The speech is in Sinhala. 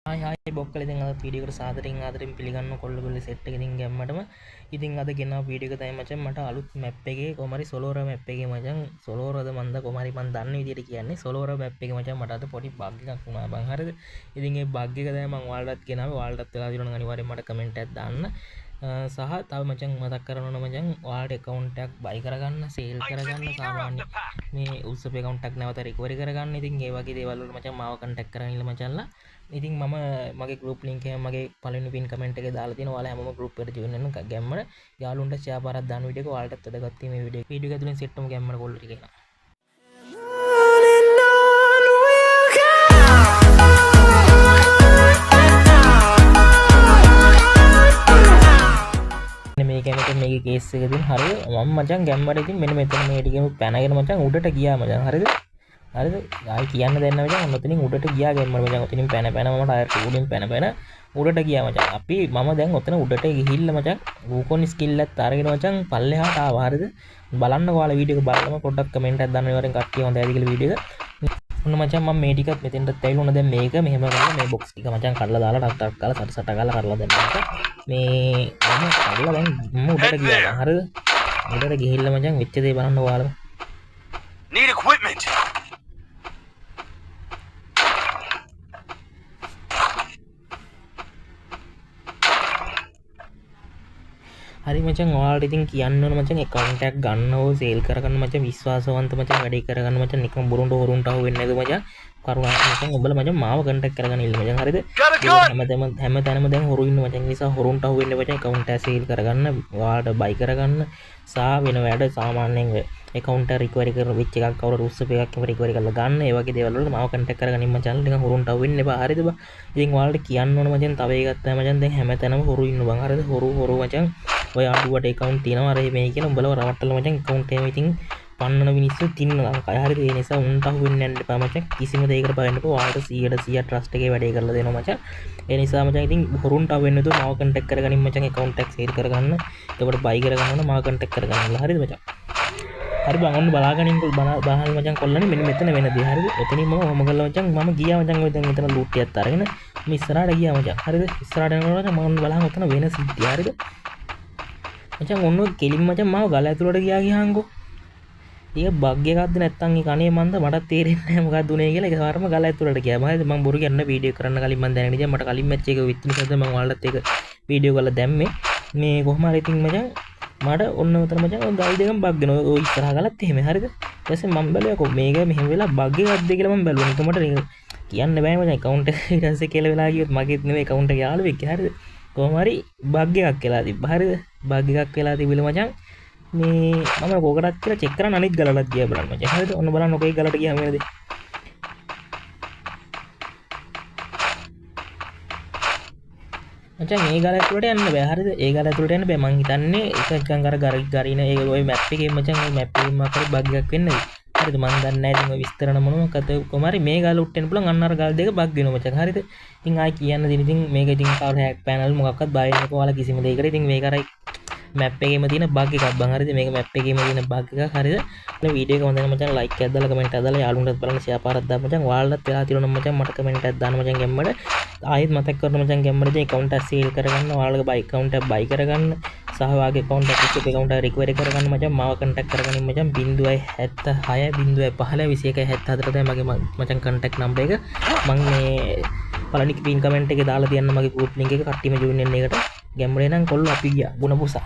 හායි බොක්කල ඉතින් අද වීඩියෝ එකට සාදරයෙන් ආදරයෙන් පිළිගන්න කොල්ලගොල්ලේ සෙට් එක ඉතින් ගැම්මටම ඉතින් අද ගෙනාව වීඩියෝ එක තමයි මචං මට අලුත් මැප් එකේ කොහොම හරි සොලෝරා මැප් එකේ මචං සොලෝරාද මන්ද කොහොම හරි මන් දන්න විදියට කියන්නේ සොලෝරා මැප් එකේ මචං මට අද පොඩි බග් එකක් වුණා බං හරිද ඉතින් ඒ බග් එක තමයි මම ඔයාලටත් ගෙනාවේ ඔයාලටත් වෙලා තියෙනවා නම් අනිවාර්යෙන් මට කමෙන්ට් එකක් දාන්න සහ තව මචං මතක් කරන්න ඕන මචං ඔයාලට account එකක් buy කරගන්න sale කරගන්න සාමාන්‍ය මේ උත්සව account එකක් නැවත recovery කරගන්න ඉතින් ඒ වගේ දේවල් වල මචං මාව contact කරගෙන ඉන්න මචංලා ඉතින් මම මගේ group link එක මගේ පළවෙනි pin comment එකේ දාලා තියෙනවා ඔයාලා හැමෝම group එකට join වෙන්න ගැම්මර යාළුවන්ට share පාරක් දාන වීඩියෝ එක ඔයාලටත් වැදගත් මේ වීඩියෝ එක ඇතුලෙන් set වුණු ගැම්මර කොල්ලෝ ටික එනවා මේකේ කේස් එක දින් හරිය මම මචං ගැම්මට ඉතින් මෙන්න මෙතන මේ ටිකෙම පැනගෙන මචං උඩට ගියා මචං හරිද හරිද ආයි කියන්න දෙන්න මචං ඔතනින් උඩට ගියා ගැම්මට මචං ඔතනින් පැන මම ටයර් උඩින් පැන උඩට ගියා මචං අපි මම දැන් ඔතන උඩට ගිහිල්ලා මචං වූකොන් ස්කිල් එකත් අරගෙන මචං පල්ලෙහාට ආවා හරිද බලන්න ඔයාලා වීඩියෝ එක බලලම පොඩ්ඩක් කමෙන්ට් එකක් දාන්න ඉවරෙන් කට්ටිය හොඳයි කියලා වීඩියෝ එක ඔන්න මචං මම මේ ටිකත් මෙතෙන්ට ඇවිල්ලා උන දැන් මේක මෙහෙම කරලා මේ බොක්ස් ටික මචං කඩලා දාලා ටක් ටක් කාලා සට ගාලා කරලා දැන් මේ මම කඩලා දැන් මම උඩට ගියා හරිද උඩට ගිහිල්ලා මචං වෙච්ච දේ බලන්න ඔයාලා need equipment හරි මචං ඔයාලට ඉතින් කියන්න ඕන මචං account එකක් ගන්නව සේල් කරගන්න මචං විශ්වාසවන්ත මචං වැඩේ කරගන්න මචං නිකන් බොරුන්ට හොරුන්ට අහු වෙන්නේ නැද මචං කරුණාකර මචං ඔබලා මචං මාව contact කරගන්න ඉන්න මචං හරිද හැමතැනම දැන් හොරු ඉන්න මචං නිසා හොරුන්ට අහු වෙන්නේ මචං account එක සේල් කරගන්න ඔයාලට buy කරගන්න සා වෙන වැඩ සාමාන්‍යයෙන් account එක recovery කරන වෙච්ච එකක් කවුරු රුස්සප් එකක් recovery කරලා ගන්න ඒ වගේ දේවල් වල මාව contact කරගන්න ඉන්න මචං නිකන් හොරුන්ට අහු වෙන්න එපා හරිද බා ඉතින් ඔයාලට කියන්න ඕන මචං තව එකක් තමයි මචං දැන් හැමතැනම හොරු ඉන්න බං හරිද හොරු මචං ඔය අඩුවට account තියෙනවා අර මේ කියන උඹලව රවට්ටලා මචං account එකේ ඉතින් පන්නන මිනිස්සු තින්න ලංකාවේ හරිද ඒ නිසා උන්ට අහු වෙන්නේ නැන්න එපා මචං කිසිම දෙයකට බය වෙන්න එපා ඔයාලට 100% trust එකේ වැඩේ කරලා දෙනවා මචං ඒ නිසා මචං ඉතින් හොරුන්ට අහු වෙන්නේ නැතුව මාව contact කරගනින් මචං account එක share කරගන්න එතකොට buy කරගන්න ඕන මාව contact කරගන්න හරිද මචං හරි බං ඔන්න බලාගනින් බහල් මචං කොල්ලනේ මෙන්න මෙතන වෙනදී හරිද එතනින් මම ඔහම කළා මචං මම ගියා මචං ඔය දැන් මෙතන ලූට් එකක් අරගෙන මම ඉස්සරහට ගියා මචං හරිද ඉස්සරහට යනකොට මම බලහන් ඔතන වෙන සිද්ධිය හරිද මචං ඔන්න කෙලින් මචං මාව ගල ඇතුළට ගියා ගියාංගෝ ඒක බග් එකක්ද නැත්නම් ඒ කණේ මන්ද මට තේරෙන්නේ නැහැ මොකක්ද උනේ කියලා ඒකවරම ගල ඇතුළට ගියා මම බොරු කියන්න වීඩියෝ කරන්න කලින් මම දැනගෙන ඉතින් මට කලින් මැච් එක විත් නිසාද මම ඔයාලට ඒක වීඩියෝ කරලා දැම්මේ මේ කොහොම හරි ඉතින් මචං මට ඔන්න උතන මචං ඔය ගල් දෙකම බග් වෙනවා ඔය ඉස්සරහා ගලත් එහෙම හරිද ඊට පස්සේ මම බැලුවා මේක මෙහෙම වෙලා බග් එකක්ද කියලා මම බැලුවා නිකමට කියන්න බෑ මචං account එක ඊට පස්සේ කියලා වෙලා ගියොත් මගේත් නෙමෙයි account එක යාළුවෙක් හරිද කොහොම හරි බග් එකක් වෙලා තිබ්බා හරිද බග් එකක් වෙලා තිබිල මචං මේ මම කොකටත් කියලා චෙක් කරන් අනිත් ගලලත් ගියා බලන්න මචං හරිද ඔන්න බලන්න ඔකේ ගලට ගියාම වෙනද මචං ඒ ගල ඇතුළට යන්න බෑ හරිද ඒ ගල ඇතුළට යන්න බෑ මං හිතන්නේ ඒක නිකන් අර ගරින ඒ ඔය මැප් එකේ මචං ඔය මැප් එකෙන් මාකර බග් එකක් වෙන්නේ හරිද මං දන්නේ නැහැ ඉතින් ඔය විස්තර නම් මොනවද කොහොම හරි මේ ගල උට්ටෙන්න පුළුවන් අන්න අර ගල් දෙක බග් වෙනවා මචං හරිද ඉතින් ආයි කියන්න දෙන ඉතින් මේක ඉතින් කවුරු හැක් පැනල් මොකක්වත් බය වෙන්න කොහොමලා කිසිම දෙයකට ඉතින් මේක අර මැප් එකේම තියෙන බග් එකක් බං හරිද මේක මැප් එකේම තියෙන බග් එකක් හරිද මේ වීඩියෝ එක හොඳ නම් මචං ලයික් එකක් දාලා කමෙන්ට් එකක් දාලා යාළුවන්ටත් බලන්න ෂෙයා පාරක් දාන්න මචං ඔයාලටත් වෙලා තියෙනවා නම් මචං මට කමෙන්ට් එකක් දාන්න මචං ගැම්මඩ ආයෙත් මතක් කරනවා මචං ගැම්මඩ ඉතින් account එක සීල් කරගන්න ඔයාලගේ buy account එක buy කරගන්න සහ වාගේ account එක රිසිප් account එක recovery කරගන්න මචං මාව contact කරගනින් මචං 076 15 21 74 තමයි මගේ මචං contact number එක මම මේ පළවෙනි pin comment එකේ දාලා තියන්න මගේ group link එක කට්ටියම join වෙන්න එකට ගැම්මරේ නම් කොල්ලෝ අපි ගියා ගුණ පුසා